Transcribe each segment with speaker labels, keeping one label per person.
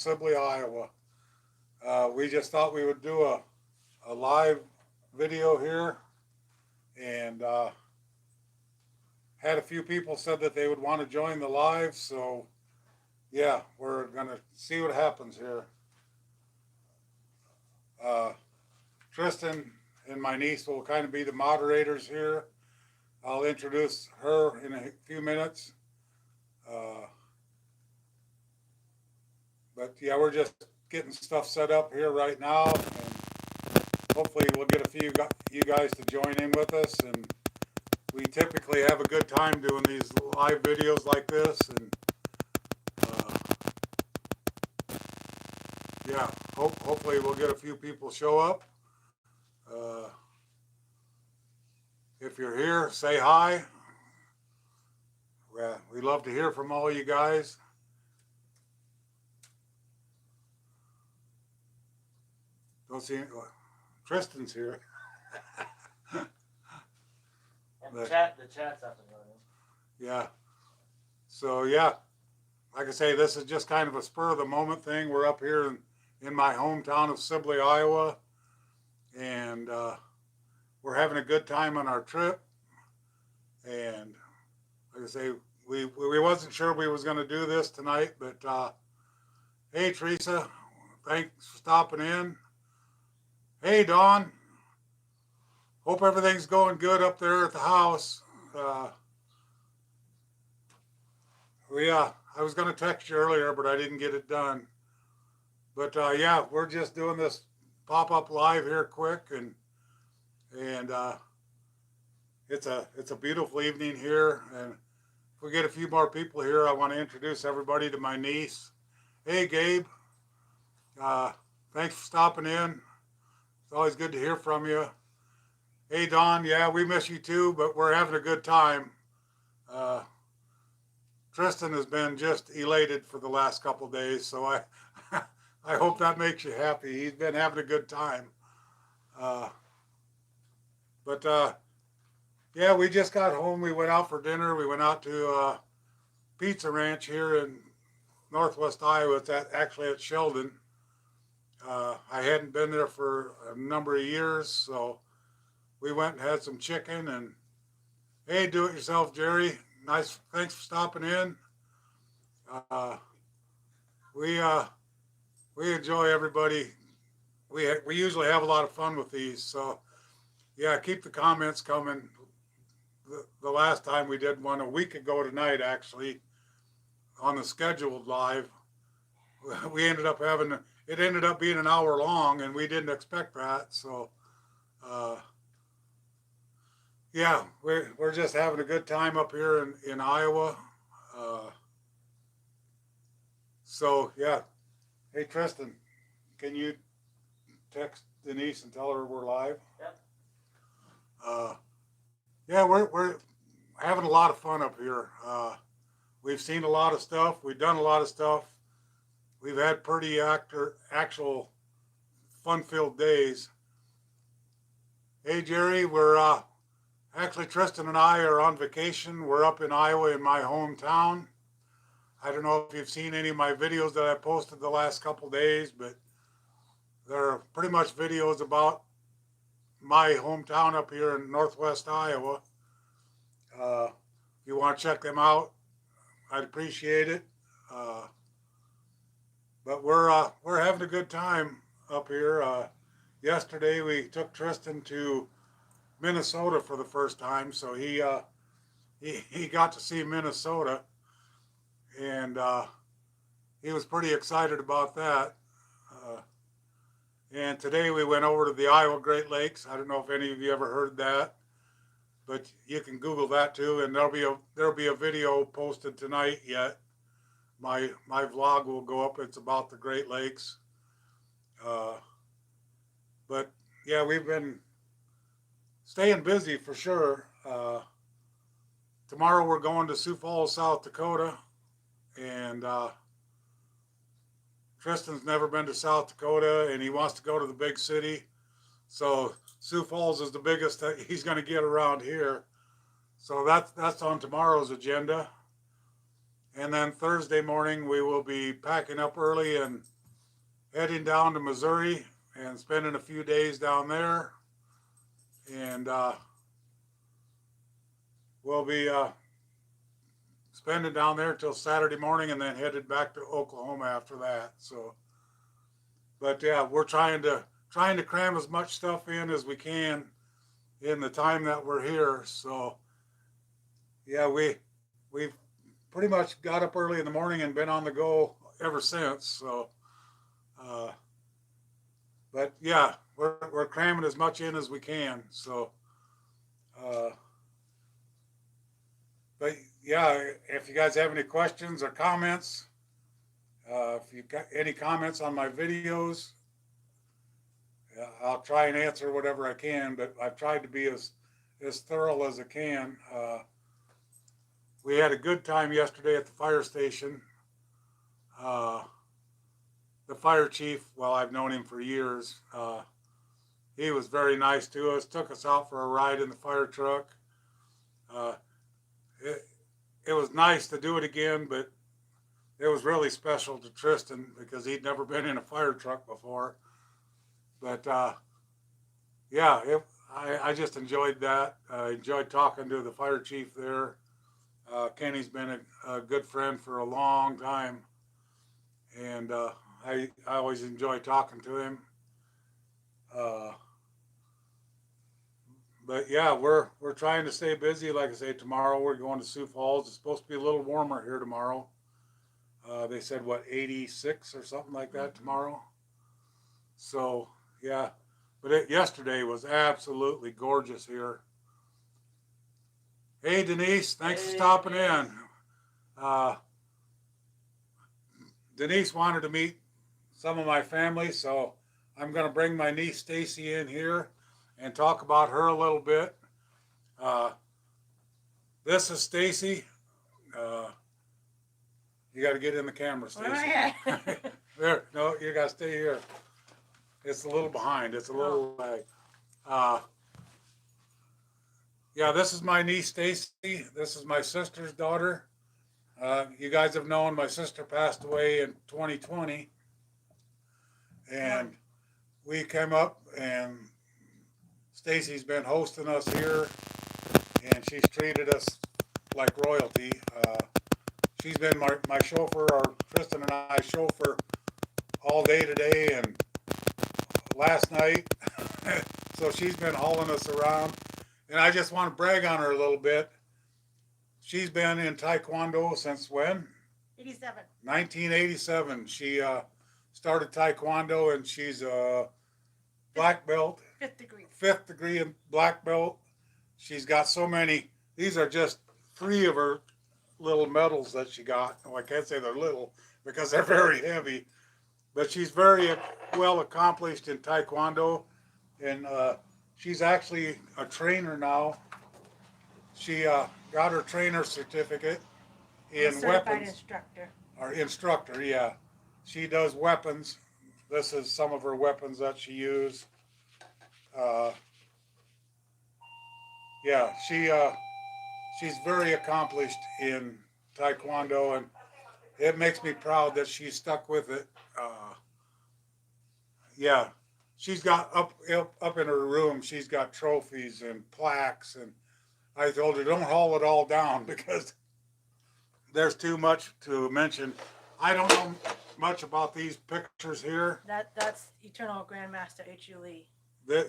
Speaker 1: Sibley, Iowa. We just thought we would do a live video here, and had a few people said that they would want to join the live. So yeah, we're gonna see what happens here. Uh, Tristan and my niece will kind of be the moderators here. I'll introduce her in a few minutes. Uh, but yeah, we're just getting stuff set up here right now, and hopefully we'll get a few you guys to join in with us. And we typically have a good time doing these live videos like this. And uh, yeah, hopefully we'll get a few people show up. Uh, if you're here, say hi. We love to hear from all you guys. Don't see Tristan's here.
Speaker 2: And the chat's up and running.
Speaker 1: Yeah. So yeah, like I say, this is just kind of a spur of the moment thing. We're up here in my hometown of Sibley, Iowa, and we're having a good time on our trip. And like I say, we wasn't sure we was going to do this tonight, but hey Teresa, thanks for stopping in. Hey Dawn, hope everything's going good up there at the house. I was going to text you earlier, but I didn't get it done. But yeah, we're just doing this pop up live here quick, and it's a beautiful evening here. And if we get a few more people here, I want to introduce everybody to my niece. Hey Gabe, uh, thanks for stopping in. It's always good to hear from you. Hey Don, yeah, we miss you too, but we're having a good time. Uh, Tristan has been just elated for the last couple of days, so I hope that makes you happy. He's been having a good time. Uh, but yeah, we just got home. We went out for dinner. We went out to Pizza Ranch here in Northwest Iowa. It's actually at Sheldon. I hadn't been there for a number of years, so we went and had some chicken. And hey, do it yourself, Jerry. Nice, thanks for stopping in. Uh, we uh, we enjoy everybody. We usually have a lot of fun with these, so yeah, keep the comments coming. The last time we did one a week ago tonight, actually, on the scheduled live, we ended up having it ended up being an hour long, and we didn't expect that. So uh, yeah, we're just having a good time up here in Iowa. Uh, so yeah, hey Tristan, can you text Denise and tell her we're live?
Speaker 2: Yep.
Speaker 1: Uh, yeah, we're having a lot of fun up here. We've seen a lot of stuff. We've done a lot of stuff. We've had pretty actual fun-filled days. Hey Jerry, we're actually Tristan and I are on vacation. We're up in Iowa in my hometown. I don't know if you've seen any of my videos that I posted the last couple days, but they're pretty much videos about my hometown up here in Northwest Iowa. If you want to check them out, I'd appreciate it. Uh, but we're having a good time up here. Yesterday we took Tristan to Minnesota for the first time, so he got to see Minnesota, and he was pretty excited about that. Uh, and today we went over to the Iowa Great Lakes. I don't know if any of you ever heard that, but you can Google that too, and there'll be a video posted tonight yet. My vlog will go up. It's about the Great Lakes. Uh, but yeah, we've been staying busy for sure. Tomorrow we're going to Sioux Falls, South Dakota, and Tristan's never been to South Dakota, and he wants to go to the big city. So Sioux Falls is the biggest that he's going to get around here. So that's on tomorrow's agenda. And then Thursday morning, we will be packing up early and heading down to Missouri and spending a few days down there. And we'll be spending down there till Saturday morning and then headed back to Oklahoma after that. So, but yeah, we're trying to cram as much stuff in as we can in the time that we're here. So, yeah, we've pretty much got up early in the morning and been on the go ever since. So, uh, but yeah, we're cramming as much in as we can. So, uh, but yeah, if you guys have any questions or comments, if you've got any comments on my videos, I'll try and answer whatever I can. But I've tried to be as thorough as I can. We had a good time yesterday at the fire station. Uh, the fire chief, well, I've known him for years. He was very nice to us. Took us out for a ride in the fire truck. Uh, it, it was nice to do it again, but it was really special to Tristan because he'd never been in a fire truck before. But yeah, I just enjoyed that. I enjoyed talking to the fire chief there. Kenny's been a good friend for a long time, and I always enjoy talking to him. Uh, but yeah, we're trying to stay busy. Like I say, tomorrow we're going to Sioux Falls. It's supposed to be a little warmer here tomorrow. They said what 86 or something like that tomorrow. So yeah, but yesterday was absolutely gorgeous here. Hey Denise, thanks for stopping in. Uh, Denise wanted to meet some of my family, so I'm going to bring my niece Stacy in here and talk about her a little bit. Uh, this is Stacy. You got to get in the camera, Stacy. There, no, you got to stay here. It's a little behind. It's a little lag. Yeah, this is my niece Stacy. This is my sister's daughter. You guys have known my sister passed away in 2020, and we came up, and Stacy's been hosting us here, and she's treated us like royalty. She's been my chauffeur, or Tristan and I chauffeur all day today and last night. So she's been hauling us around, and I just want to brag on her a little bit. She's been in Taekwondo since when?
Speaker 3: 87.
Speaker 1: 1987. She started Taekwondo, and she's a black belt.
Speaker 3: Fifth degree.
Speaker 1: Fifth degree in black belt. She's got so many. These are just 3 of her little medals that she got. Oh, I can't say they're little because they're very heavy. But she's very well accomplished in Taekwondo, and she's actually a trainer now. She got her trainer certificate in
Speaker 3: Certified
Speaker 1: weapons.
Speaker 3: instructor.
Speaker 1: Or instructor, yeah. She does weapons. This is some of her weapons that she used. Yeah, she's very accomplished in Taekwondo, and it makes me proud that she stuck with it. Yeah, she's got up in her room. She's got trophies and plaques, and I told her don't haul it all down because there's too much to mention. I don't know much about these pictures here.
Speaker 3: That's Eternal Grandmaster H.U. Lee.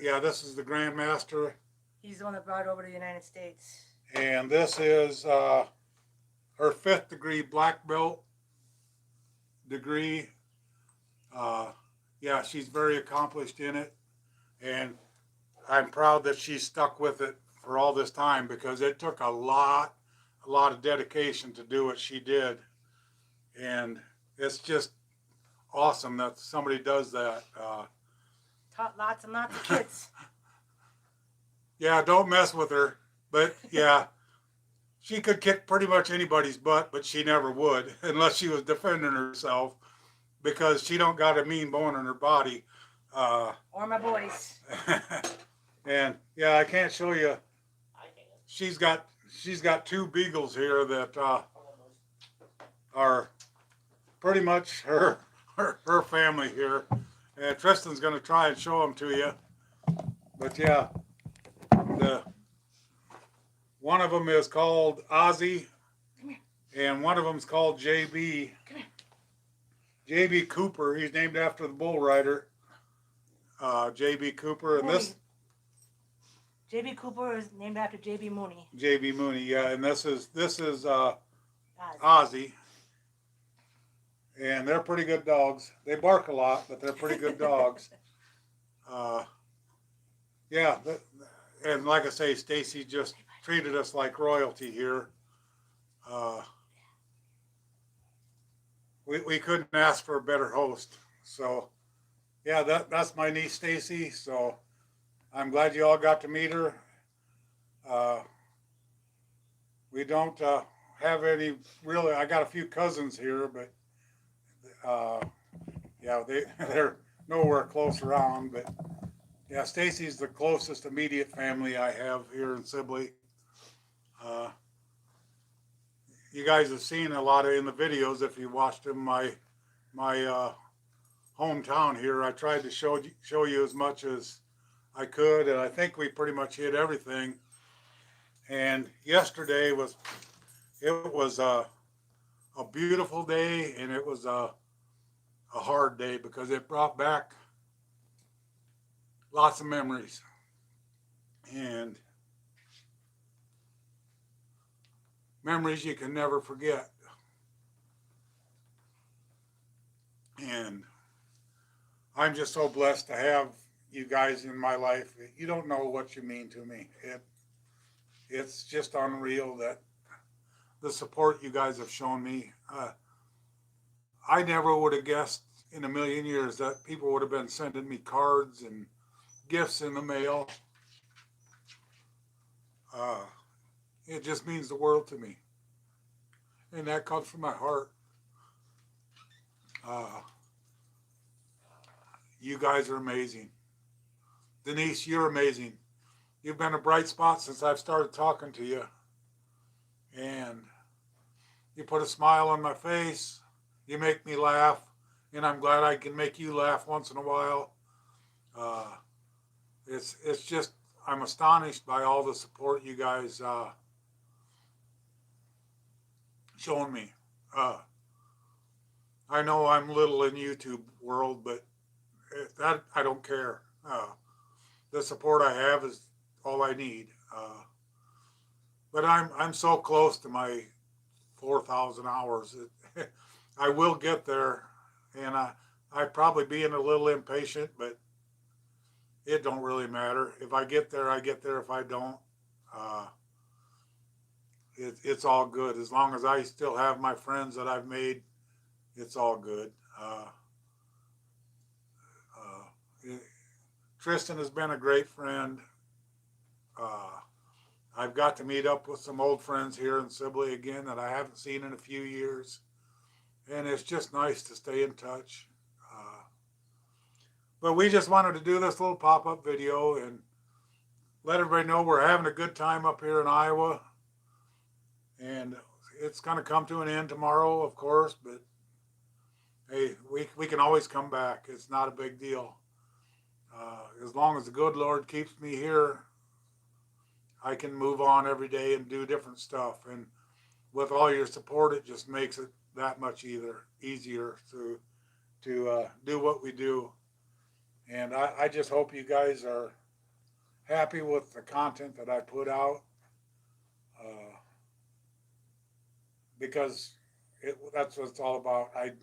Speaker 1: Yeah, this is the Grandmaster.
Speaker 3: He's the one that brought it over to the United States.
Speaker 1: And this is her 5th degree black belt degree. Yeah, she's very accomplished in it, and I'm proud that she stuck with it for all this time because it took a lot of dedication to do what she did, and it's just awesome that somebody does that.
Speaker 3: Taught lots and lots of kids.
Speaker 1: Yeah, don't mess with her, but yeah, she could kick pretty much anybody's butt, but she never would unless she was defending herself because she don't got a mean bone in her body.
Speaker 3: Or my boys.
Speaker 1: And yeah, I can't show you.
Speaker 2: I can.
Speaker 1: She's got 2 beagles here that are pretty much her family here. And Tristan's going to try and show them to you. But yeah, the one of them is called Ozzy, and one of them is called JB. JB Cooper. He's named after the bull rider, JB Cooper, and this
Speaker 3: JB Cooper is named after JB Mooney.
Speaker 1: JB Mooney. Yeah, and this is
Speaker 3: Ozzy.
Speaker 1: Ozzy, and they're pretty good dogs. They bark a lot, but they're pretty good dogs. Yeah, and like I say, Stacy just treated us like royalty here. We couldn't ask for a better host. So, yeah, that's my niece Stacy. So, I'm glad you all got to meet her. We don't have any really. I got a few cousins here, but yeah, they're nowhere close around. But yeah, Stacy's the closest immediate family I have here in Sibley. You guys have seen a lot of in the videos if you watched them. My hometown here. I tried to show you as much as I could, and I think we pretty much hit everything. And yesterday was a beautiful day, and it was a hard day because it brought back lots of memories. And memories you can never forget. And I'm just so blessed to have you guys in my life. You don't know what you mean to me. It's just unreal that the support you guys have shown me. I never would have guessed in a million years that people would have been sending me cards and gifts in the mail. It just means the world to me. And that comes from my heart. You guys are amazing. Denise, you're amazing. You've been a bright spot since I've started talking to you. And you put a smile on my face. You make me laugh. And I'm glad I can make you laugh once in a while. It's just, I'm astonished by all the support you guys shown me. I know I'm little in YouTube world, but that I don't care. The support I have is all I need. But I'm so close to my 4,000 hours. I will get there, and I'd probably being a little impatient, but it don't really matter. If I get there, I get there. If I don't, it's all good. As long as I still have my friends that I've made, it's all good. Tristan has been a great friend. I've got to meet up with some old friends here in Sibley again that I haven't seen in a few years. And it's just nice to stay in touch. But we just wanted to do this little pop-up video and let everybody know we're having a good time up here in Iowa. And it's going to come to an end tomorrow, of course, but hey, we can always come back. It's not a big deal. As long as the good Lord keeps me here, I can move on every day and do different stuff. And with all your support, it just makes it that much easier to do what we do. And I just hope you guys are happy with the content that I put out, because that's what it's all about. I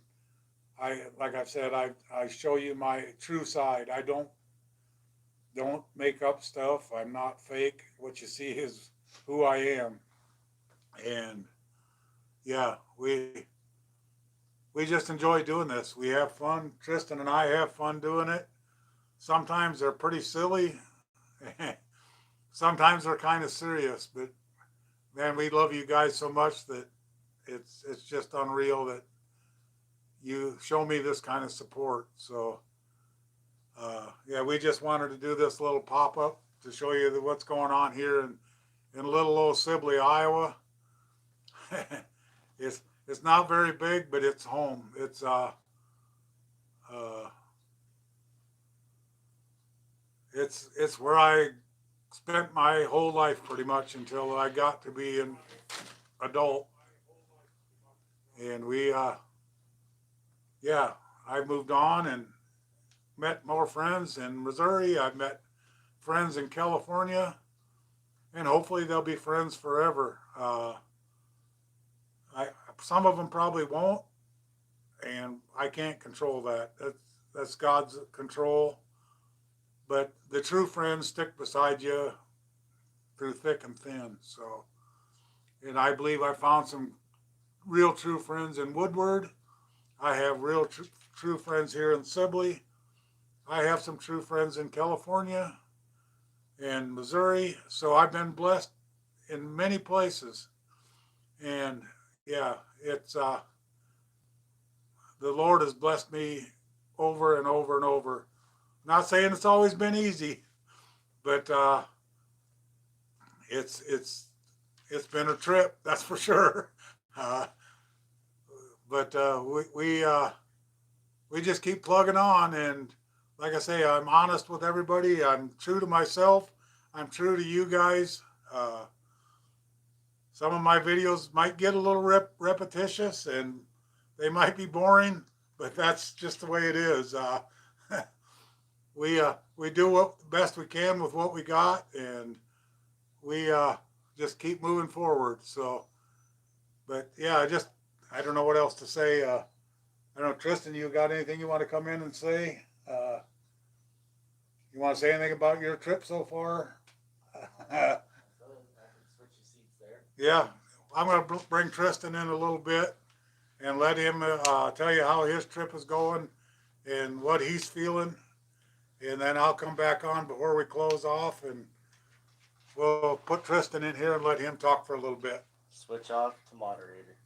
Speaker 1: like I've said, I show you my true side. I don't make up stuff. I'm not fake. What you see is who I am. And yeah, we just enjoy doing this. We have fun. Tristan and I have fun doing it. Sometimes they're pretty silly. Sometimes they're kind of serious, but man, we love you guys so much that it's just unreal that you show me this kind of support. So yeah, we just wanted to do this little pop-up to show you what's going on here in little old Sibley, Iowa. It's not very big, but it's home. Uh, it's where I spent my whole life pretty much until I got to be an adult. And yeah, I moved on and met more friends in Missouri. I've met friends in California, and hopefully they'll be friends forever. I Some of them probably won't, and I can't control that. That's God's control. But the true friends stick beside you through thick and thin. So, and I believe I found some real true friends in Woodward. I have true friends here in Sibley. I have some true friends in California and Missouri. So I've been blessed in many places. And yeah, it's the Lord has blessed me over and over and over. Not saying it's always been easy, but it's it's been a trip, that's for sure. Uh, but we just keep plugging on, and like I say, I'm honest with everybody. I'm true to myself. I'm true to you guys. Some of my videos might get a little repetitious, and they might be boring, but that's just the way it is. We do what the best we can with what we got, and we just keep moving forward. So, but yeah, I don't know what else to say. I don't know, Tristan, you got anything you want to come in and say? You want to say anything about your trip so far?
Speaker 2: I can switch your seats there.
Speaker 1: Yeah, I'm going to bring Tristan in a little bit and let him tell you how his trip is going and what he's feeling. And then I'll come back on before we close off, and we'll put Tristan in here and let him talk for a little bit.
Speaker 2: Switch off to moderator.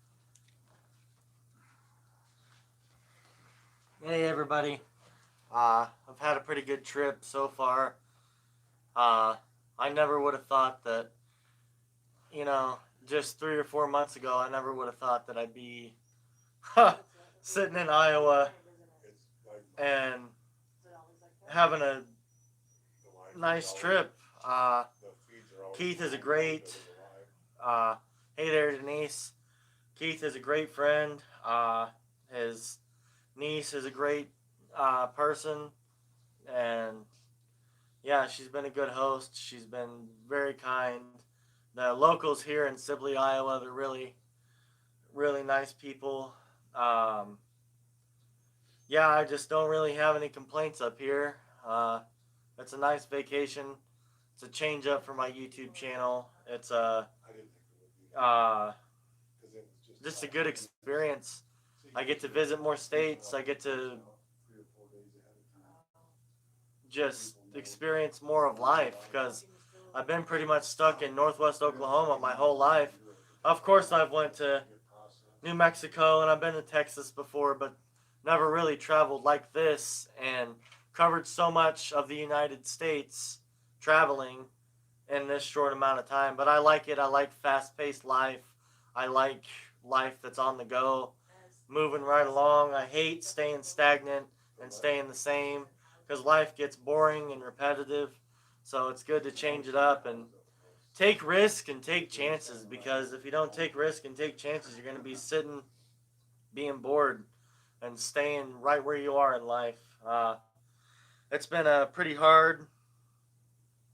Speaker 2: Hey everybody. I've had a pretty good trip so far. I never would have thought that, just 3 or 4 months ago, I never would have thought that I'd be sitting in Iowa and having a nice trip. Keith is a great, hey there, Denise. Keith is a great friend. His niece is a great person, and yeah, she's been a good host. She's been very kind. The locals here in Sibley, Iowa, they're really, really nice people. Yeah, I just don't really have any complaints up here. It's a nice vacation. It's a change up for my YouTube channel. It's just a good experience. I get to visit more states. I get to just experience more of life because I've been pretty much stuck in Northwest Oklahoma my whole life. Of course, I've went to New Mexico and I've been to Texas before, but never really traveled like this and covered so much of the United States traveling in this short amount of time. But I like it. I like fast-paced life. I like life that's on the go, moving right along. I hate staying stagnant and staying the same because life gets boring and repetitive. So it's good to change it up and take risk and take chances, because if you don't take risk and take chances, you're going to be sitting being bored and staying right where you are in life. It's been a pretty hard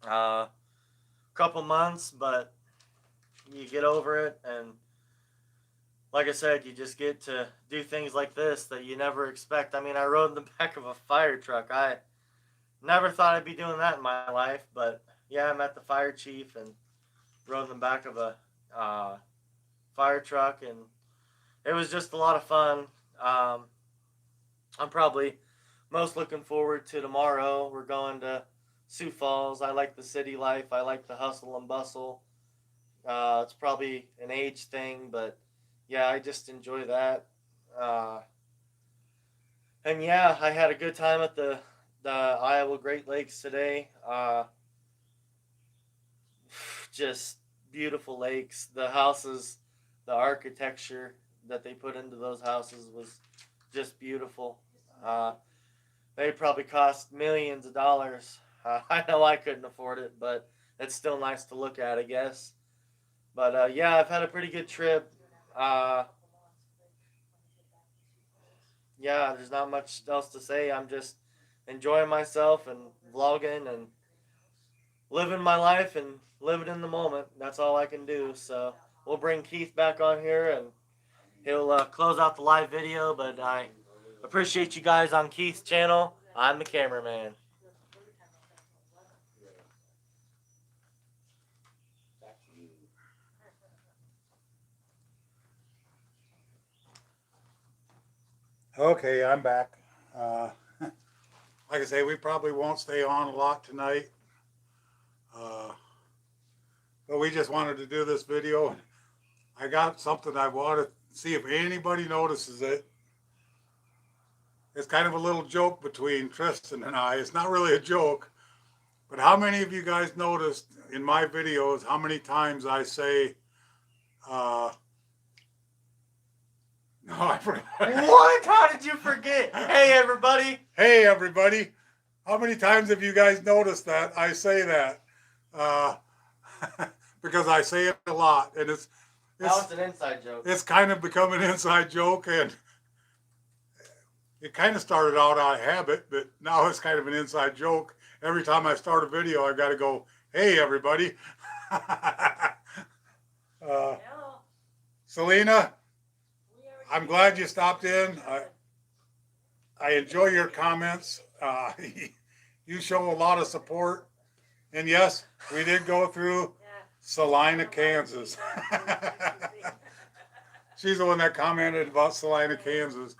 Speaker 2: couple months, but you get over it, and like I said, you just get to do things like this that you never expect. I mean, I rode in the back of a fire truck. I never thought I'd be doing that in my life, but yeah, I met the fire chief and rode in the back of a fire truck, and it was just a lot of fun. I'm probably most looking forward to tomorrow. We're going to Sioux Falls. I like the city life. I like the hustle and bustle. It's probably an age thing, but yeah, I just enjoy that. And yeah, I had a good time at the Iowa Great Lakes today. Just beautiful lakes. The houses, the architecture, that they put into those houses was just beautiful. They probably cost millions of dollars. I know I couldn't afford it, but it's still nice to look at, I guess. But yeah, I've had a pretty good trip. Uh, yeah, there's not much else to say. I'm just enjoying myself and vlogging and living my life and living in the moment. That's all I can do. So we'll bring Keith back on here and he'll close out the live video. But I appreciate you guys on Keith's channel. I'm the cameraman.
Speaker 1: Okay, I'm back. Like I say, we probably won't stay on a lot tonight. But we just wanted to do this video. I got something I want to see if anybody notices it. It's kind of a little joke between Tristan and I. It's not really a joke, but how many of you guys noticed in my videos how many times I say, no, I forgot.
Speaker 2: What? How did you forget? Hey, everybody.
Speaker 1: Hey, everybody. How many times have you guys noticed that I say that? Because I say it a lot, and
Speaker 2: Now it's an inside joke.
Speaker 1: it's kind of become an inside joke, and it kind of started out of habit, but now it's kind of an inside joke. Every time I start a video, I got to go, hey, everybody. Selena, I'm glad you stopped in. I enjoy your comments. You show a lot of support. And yes, we did go through Salina, Kansas. She's the one that commented about Salina, Kansas.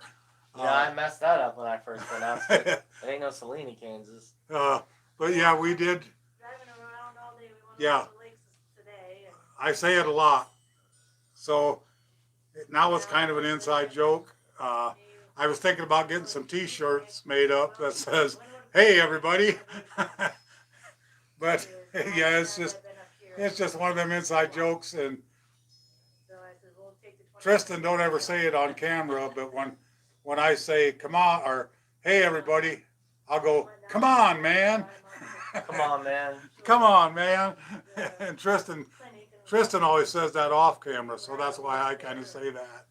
Speaker 2: Yeah, I messed that up when I first pronounced it. It ain't no Salina, Kansas.
Speaker 1: But yeah, we did.
Speaker 3: Driving around all day. We went
Speaker 1: Yeah.
Speaker 3: to the lakes today. And
Speaker 1: I say it a lot. So now it's kind of an inside joke. I was thinking about getting some t-shirts made up that says, hey, everybody. But yeah, it's just one of them inside jokes. And
Speaker 3: so I said, we'll take the 20
Speaker 1: Tristan don't ever say it on camera, but when I say come on or hey everybody, I'll go come on man.
Speaker 2: Come on, man.
Speaker 1: Come on man. And Tristan always says that off camera, so that's why I kind of say that.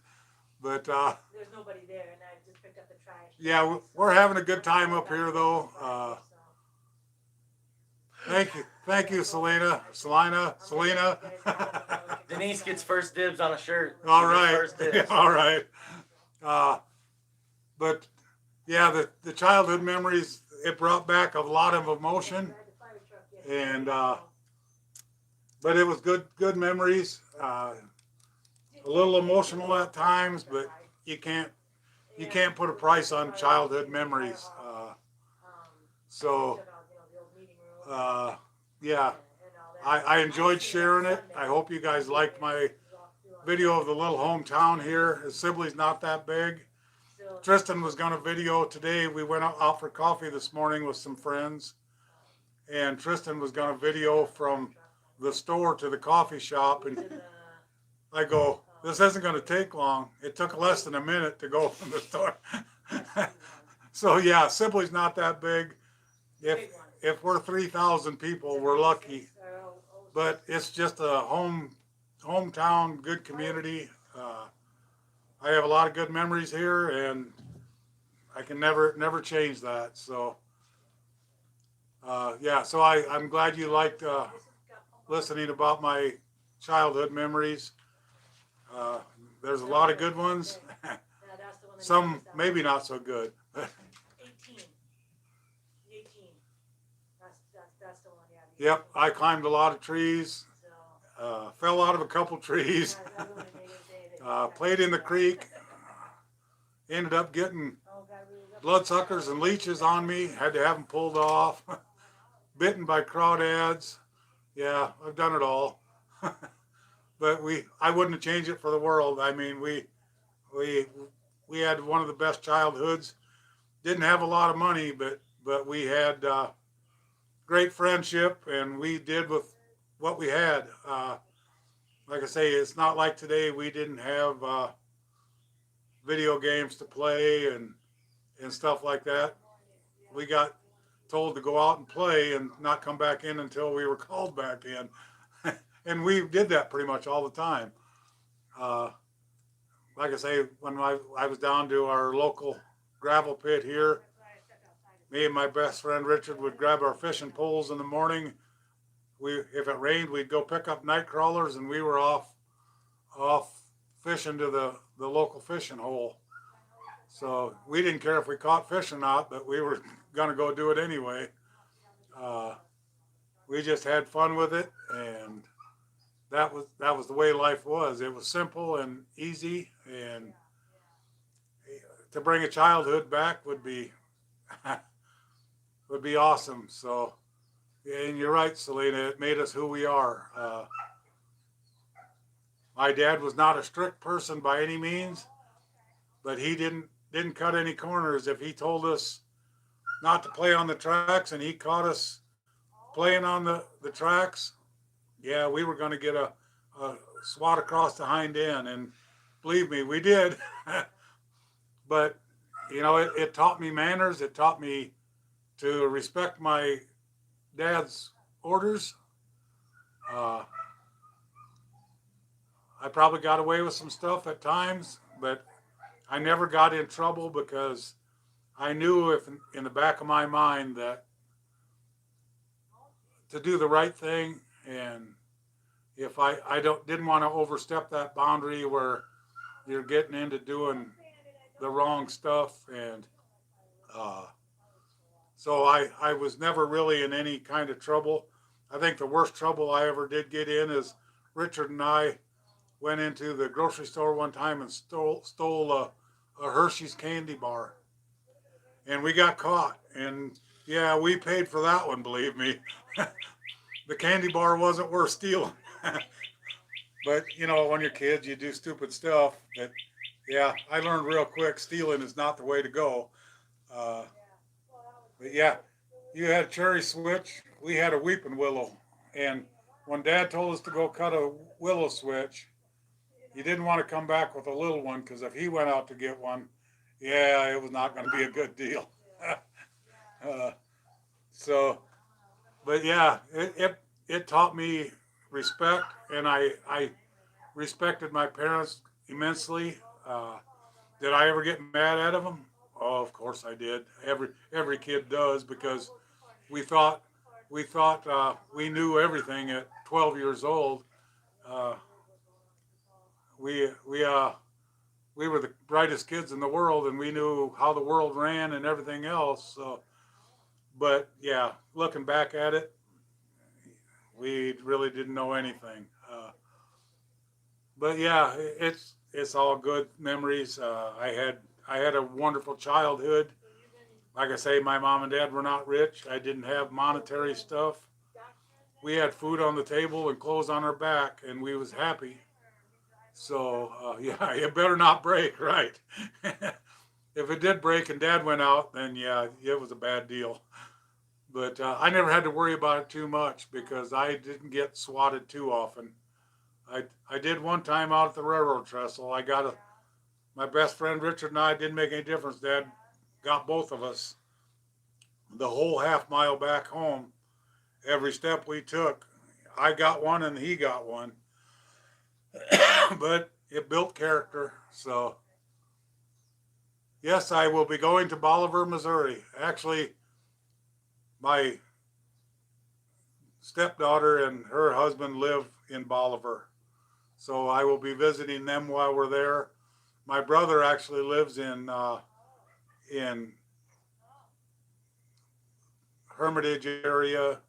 Speaker 1: But
Speaker 3: there's nobody there, and I just picked up the trash.
Speaker 1: yeah, we're having a good time up here though. Thank you, Selena.
Speaker 2: Denise gets first dibs on a shirt.
Speaker 1: All
Speaker 2: She gets
Speaker 1: right,
Speaker 2: First dibs.
Speaker 1: all right. But yeah, the childhood memories, it brought back a lot of emotion, and but it was good memories. A little emotional at times, but you can't put a price on childhood memories. So yeah, I enjoyed sharing it. I hope you guys liked my video of the little hometown here. Sibley's not that big. Tristan was going to video today. We went out for coffee this morning with some friends, and Tristan was going to video from the store to the coffee shop, and I go, this isn't going to take long. It took less than a minute to go from the store. So yeah, Sibley's not that big. If we're 3,000 people, we're lucky. But it's just a hometown, good community. I have a lot of good memories here, and I can never change that. So yeah, so I'm glad you liked listening about my childhood memories. There's a lot of good ones. Some maybe not so good.
Speaker 3: 18. That's the one, yeah.
Speaker 1: Yep, I climbed a lot of trees. Fell out of a couple trees. Played in the creek. Ended up getting bloodsuckers and leeches on me. Had to have them pulled off. Bitten by crawdads. Yeah, I've done it all. But I wouldn't have changed it for the world. I mean, we had one of the best childhoods. Didn't have a lot of money, but we had great friendship, and we did with what we had. Like I say, it's not like today. We didn't have video games to play and stuff like that. We got told to go out and play and not come back in until we were called back in. And we did that pretty much all the time. Uh, like I say, when I was down to our local gravel pit here, me and my best friend Richard would grab our fishing poles in the morning. If it rained, we'd go pick up night crawlers, and we were off fishing to the local fishing hole. So we didn't care if we caught fish or not, but we were gonna go do it anyway. Uh, we just had fun with it, and that was the way life was. It was simple and easy, and to bring a childhood back would be would be awesome. So, and you're right, Selena. It made us who we are. My dad was not a strict person by any means, but he didn't cut any corners. If he told us not to play on the tracks and he caught us playing on the tracks, yeah, we were going to get a swat across the hind end. And believe me, we did. But, you know, it taught me manners. It taught me to respect my dad's orders. I probably got away with some stuff at times, but I never got in trouble because I knew if in the back of my mind that to do the right thing, and if I didn't want to overstep that boundary where you're getting into doing the wrong stuff, and so I was never really in any kind of trouble. I think the worst trouble I ever did get in is Richard and I went into the grocery store one time and stole a Hershey's candy bar, and we got caught. And yeah, we paid for that one, believe me. The candy bar wasn't worth stealing. But you know, when you're kids, you do stupid stuff. That yeah, I learned real quick. Stealing is not the way to go. Uh, but yeah, you had a cherry switch. We had a weeping willow, and when Dad told us to go cut a willow switch, he didn't want to come back with a little one because if he went out to get one, yeah, it was not going to be a good deal. uh, so, but yeah, it taught me respect, and I respected my parents immensely. Did I ever get mad at them? Oh, of course I did. Every kid does, because we thought we knew everything at 12 years old. Uh, we we uh we were the brightest kids in the world, and we knew how the world ran and everything else. So, but yeah, looking back at it, we really didn't know anything. But yeah, it's all good memories. I had a wonderful childhood. Like I say, my mom and dad were not rich. I didn't have monetary stuff. We had food on the table and clothes on our back, and we was happy. So yeah, it better not break, right? If it did break and Dad went out, then yeah, it was a bad deal. But I never had to worry about it too much because I didn't get swatted too often. I did one time out at the railroad trestle. My best friend Richard and I, didn't make any difference. Dad got both of us the whole half-mile back home. Every step we took, I got one and he got one. But it built character. So yes, I will be going to Bolivar, Missouri. Actually, my stepdaughter and her husband live in Bolivar, so I will be visiting them while we're there. My brother actually lives in Hermitage area,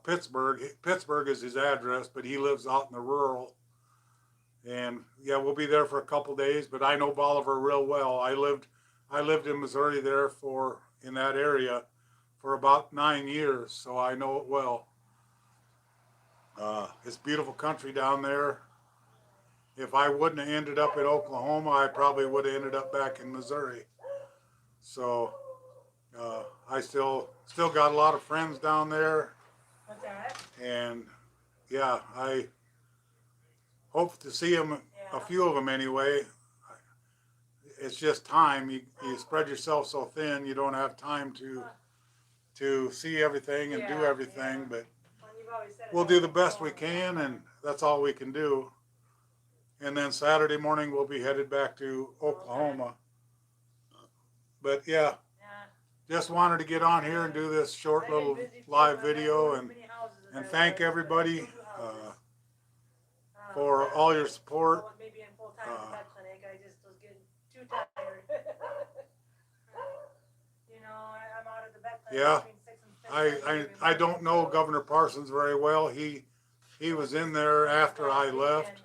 Speaker 1: Pittsburgh. Pittsburgh is his address, but he lives out in the rural. And yeah, we'll be there for a couple days. But I know Bolivar real well. I lived in Missouri in that area for about 9 years, so I know it well. It's beautiful country down there. If I wouldn't have ended up in Oklahoma, I probably would have ended up back in Missouri. So I still got a lot of friends down there,
Speaker 3: What's that?
Speaker 1: and yeah, I hope to see them, a few of them anyway. it's just time. You spread yourself so thin, you don't have time to see everything and do everything. But we'll do the best we can, and that's all we can do. And then Saturday morning we'll be headed back to Oklahoma. But yeah, just wanted to get on here and do this short little live video and thank everybody for all your support. Yeah, I don't know Governor Parsons very well. He was in there after I left.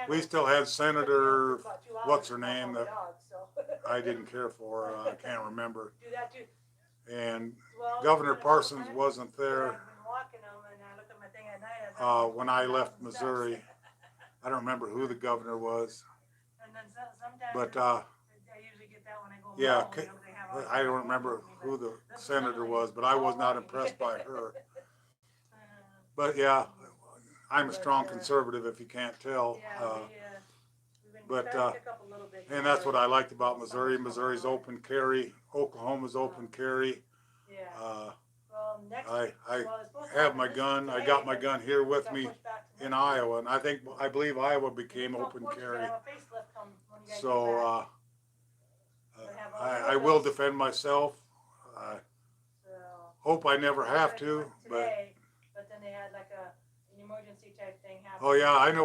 Speaker 1: We still had Senator, what's her name, that I didn't care for. I can't remember. And Governor Parsons wasn't there when I left Missouri. I don't remember who the governor was. But yeah, I don't remember who the senator was, but I was not impressed by her. But yeah, I'm a strong conservative if you can't tell. But and that's what I liked about Missouri. Missouri's open carry. Oklahoma's open carry. I have my gun. I got my gun here with me in Iowa, and I believe Iowa became open carry. So I will defend myself. I hope I never have to, but. Oh yeah, I know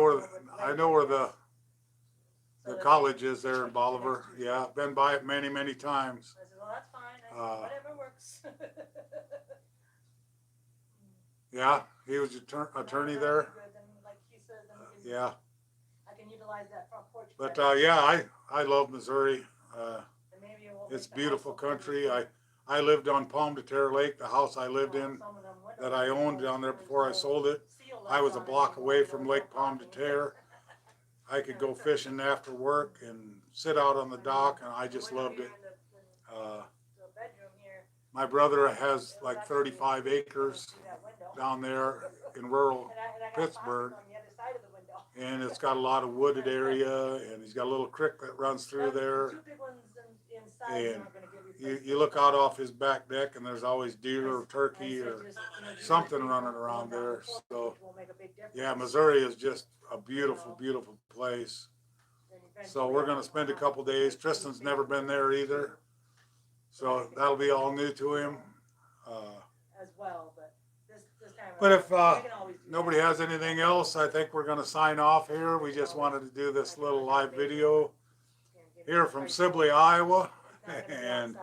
Speaker 1: where the college is there in Bolivar. Yeah, I've been by it many, many times.
Speaker 3: I said, well, that's fine. Whatever works.
Speaker 1: Yeah, he was attorney there. Yeah.
Speaker 3: I can utilize that front porch.
Speaker 1: But yeah, I love Missouri. It's beautiful country. I lived on Palm de Terre Lake, the house I lived in that I owned down there before I sold it. I was a block away from Lake Palm de Terre. I could go fishing after work and sit out on the dock, and I just loved it. My brother has like 35 acres down there in rural Pittsburgh, and it's got a lot of wooded area, and he's got a little creek that runs through there. And you look out off his back deck, and there's always deer or turkey or something running around there. So yeah, Missouri is just a beautiful, beautiful place. So we're going to spend a couple days. Tristan's never been there either, so that'll be all new to him. But if nobody has anything else, I think we're going to sign off here. We just wanted to do this little live video here from Sibley, Iowa. And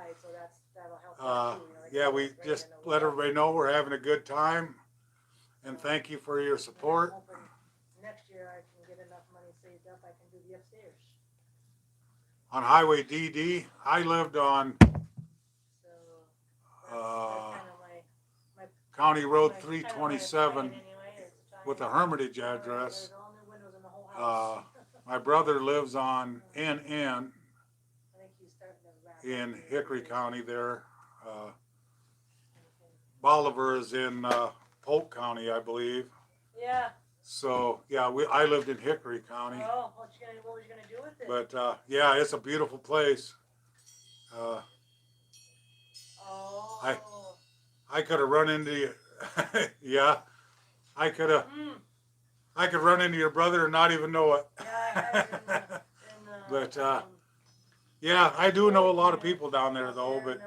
Speaker 1: yeah, we just let everybody know we're having a good time. And thank you for your support.
Speaker 3: Next year I can get enough money saved up, I can do the upstairs.
Speaker 1: On Highway DD, I lived on County Road 327 with a Hermitage address. My brother lives on NN in Hickory County there. Bolivar is in Polk County, I believe.
Speaker 3: Yeah.
Speaker 1: So yeah, I lived in Hickory County.
Speaker 3: Oh, what was you gonna do with it?
Speaker 1: But yeah, it's a beautiful place. I could have run into you. Yeah, I could run into your brother and not even know it. But yeah, I do know a lot of people down there though. But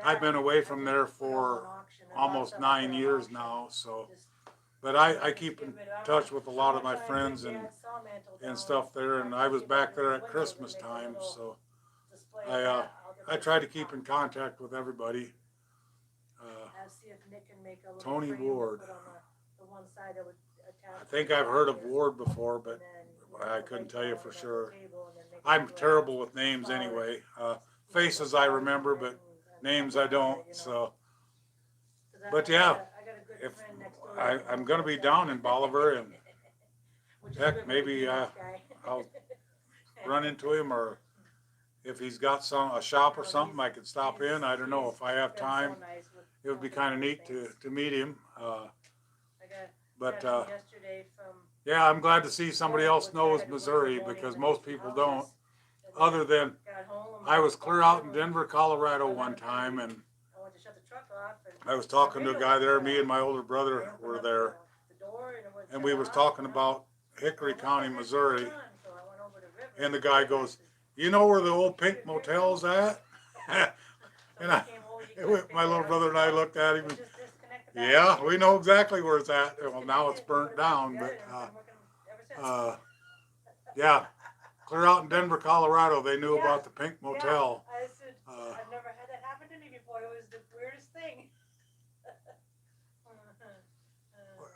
Speaker 1: I've been away from there for almost 9 years now. So, but I keep in touch with a lot of my friends and stuff there. And I was back there at Christmas time, so I try to keep in contact with everybody. Tony Ward. I think I've heard of Ward before, but I couldn't tell you for sure. I'm terrible with names anyway. Faces I remember, but names I don't. So, but yeah, if I'm going to be down in Bolivar, and heck, maybe I'll run into him, or if he's got a shop or something, I could stop in. I don't know if I have time. It would be kind of neat to meet him. But Yeah, I'm glad to see somebody else knows Missouri because most people don't. Other than I was clear out in Denver, Colorado one time, and I was talking to a guy there. Me and my older brother were there, and we was talking about Hickory County, Missouri. And the guy goes, "You know where the old Pink Motel's at?" And my little brother and I looked at him. And, yeah, we know exactly where it's at. Well, now it's burnt down, but yeah, clear out in Denver, Colorado, they knew about the Pink Motel.
Speaker 3: I've never had that happen to me before. It was the weirdest thing.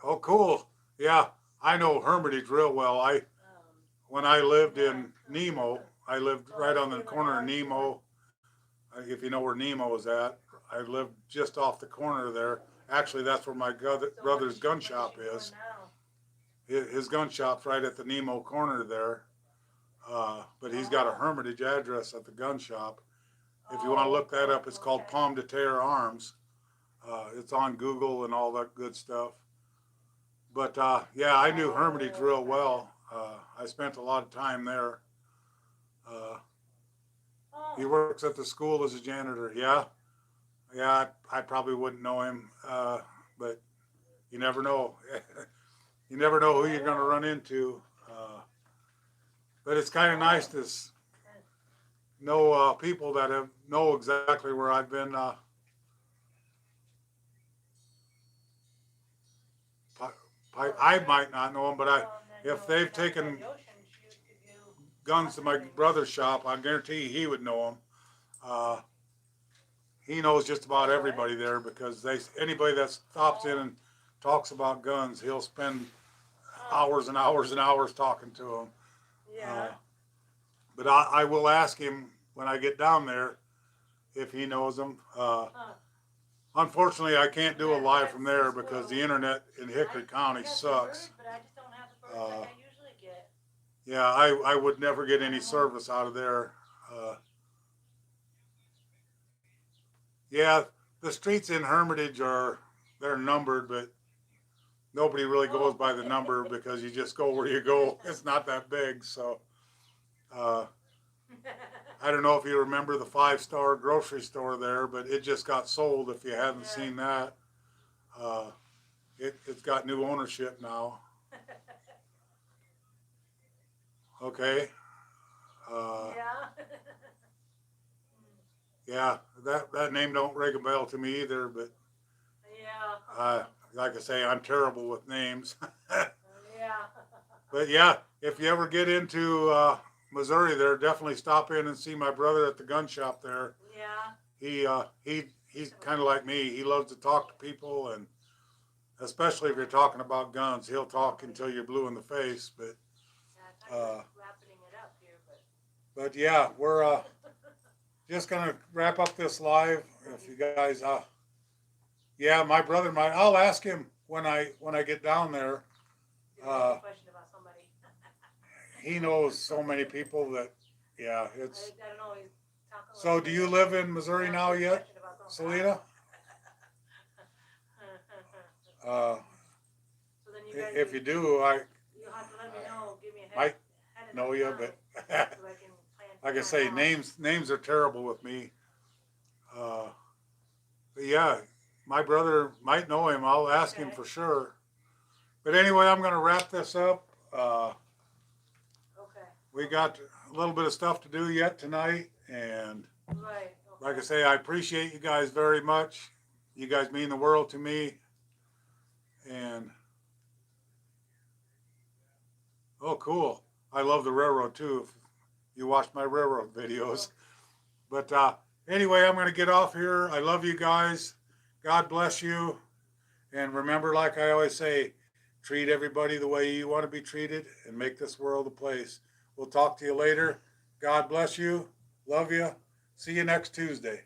Speaker 1: Oh, cool. Yeah, I know Hermitage real well. When I lived in Nemo, I lived right on the corner of Nemo. If you know where Nemo is at, I lived just off the corner there. Actually, that's where my brother's gun shop is. His gun shop's right at the Nemo corner there. But he's got a Hermitage address at the gun shop. If you want to look that up, it's called Pomme de Terre Arms. It's on Google and all that good stuff. But yeah, I knew Hermitage real well. I spent a lot of time there. He works at the school as a janitor. Yeah, yeah. I probably wouldn't know him, but you never know. You never know who you're going to run into. But it's kind of nice to know people that know exactly where I've been. I might not know them, but if they've taken guns to my brother's shop, I guarantee he would know them. He knows just about everybody there because anybody that stops in and talks about guns, he'll spend hours and hours and hours talking to them.
Speaker 3: Yeah.
Speaker 1: But I will ask him when I get down there if he knows them. Unfortunately, I can't do a live from there because the internet in Hickory County sucks.
Speaker 3: But I just don't have the birds like I usually get.
Speaker 1: Yeah, I would never get any service out of there. Yeah, the streets in Hermitage they're numbered, but nobody really goes by the number because you just go where you go. It's not that big, so I don't know if you remember the 5-star grocery store there, but it just got sold. If you haven't seen that, it's got new ownership now. Okay.
Speaker 3: Yeah.
Speaker 1: Yeah, that name don't ring a bell to me either, but
Speaker 3: Yeah.
Speaker 1: like I say, I'm terrible with names.
Speaker 3: Yeah.
Speaker 1: But yeah, if you ever get into Missouri, there definitely stop in and see my brother at the gun shop there.
Speaker 3: Yeah.
Speaker 1: He's kind of like me. He loves to talk to people, and especially if you're talking about guns, he'll talk until you're blue in the face. But
Speaker 3: Wrapping it up here,
Speaker 1: but yeah, we're just gonna wrap up this live. If you guys, yeah, my brother might. I'll ask him when I get down there.
Speaker 3: question about somebody.
Speaker 1: He knows so many people that, yeah, it's.
Speaker 3: I don't know. He's talking
Speaker 1: So, do you live in Missouri now yet, Selena?
Speaker 3: So then you guys
Speaker 1: If you do,
Speaker 3: you'll have to let me know. Give me a
Speaker 1: might
Speaker 3: head
Speaker 1: know you, but
Speaker 3: so I can plan
Speaker 1: like I
Speaker 3: for
Speaker 1: say,
Speaker 3: my house.
Speaker 1: names are terrible with me. But yeah, my brother might know him. I'll ask him for sure. But anyway, I'm going to wrap this up.
Speaker 3: Okay.
Speaker 1: We got a little bit of stuff to do yet tonight, and
Speaker 3: Right. Okay.
Speaker 1: like I say, I appreciate you guys very much. You guys mean the world to me. And oh, cool! I love the railroad too. If you watch my railroad videos. But anyway, I'm going to get off here. I love you guys. God bless you. And remember, like I always say, treat everybody the way you want to be treated and make this world a place. We'll talk to you later. God bless you. Love you. See you next Tuesday.